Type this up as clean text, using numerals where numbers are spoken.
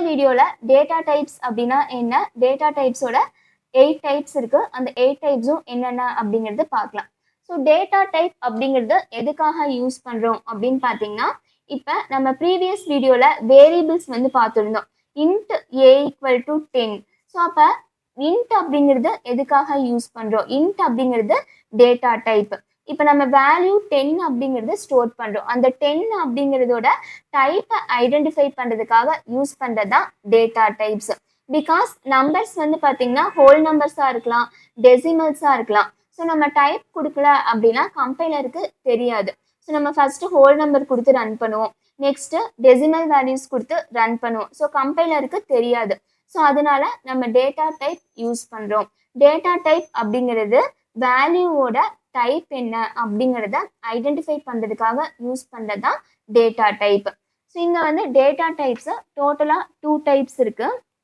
வீடியோல data types அப்படின்னா என்ன, டேட்டா டைப்ஸோட 8 டைப்ஸ் இருக்கு. அந்த 8 டைப்ஸும் என்னென்ன அப்படிங்கிறது பார்க்கலாம். ஸோ டேட்டா டைப் அப்படிங்கிறது எதுக்காக யூஸ் பண்றோம் அப்படின்னு பார்த்தீங்கன்னா, இப்போ நம்ம ப்ரீவியஸ் வீடியோல வேரியபிள்ஸ் வந்து பார்த்துருந்தோம். int a equal to 10. So அப்போ int அப்படிங்கிறது எதுக்காக யூஸ் பண்றோம்? int அப்படிங்கிறது டேட்டா டைப். இப்போ நம்ம வேல்யூ 10 அப்படிங்கிறது ஸ்டோர் பண்றோம். அந்த 10 அப்படிங்கிறதோட டைப்பை ஐடென்டிஃபை பண்றதுக்காக யூஸ் பண்றதுதான் டேட்டா டைப்ஸ். பிகாஸ் நம்பர்ஸ் வந்து பார்த்தீங்கன்னா ஹோல் நம்பர்ஸாக இருக்கலாம், டெசிமல்ஸாக இருக்கலாம். ஸோ நம்ம டைப் கொடுக்கல அப்படின்னா கம்பைலருக்கு தெரியாது. ஸோ நம்ம ஃபர்ஸ்ட் ஹோல் நம்பர் கொடுத்து ரன் பண்ணுவோம், நெக்ஸ்ட் டெசிமல் வேல்யூஸ் கொடுத்து ரன் பண்ணுவோம். ஸோ கம்பைலருக்கு தெரியாது. ஸோ அதனால நம்ம டேட்டா டைப் யூஸ் பண்றோம். டேட்டா டைப் அப்படிங்கிறது வேல்யூவோட டைப் என்ன அப்படிங்கிறத ஐடென்டிஃபை பண்றதுக்காக யூஸ் பண்றதுதான் டேட்டா டைப். ஸோ இங்க வந்து டேட்டா டைப்ஸ் டோட்டலா 2 டைப்ஸ் இருக்கு.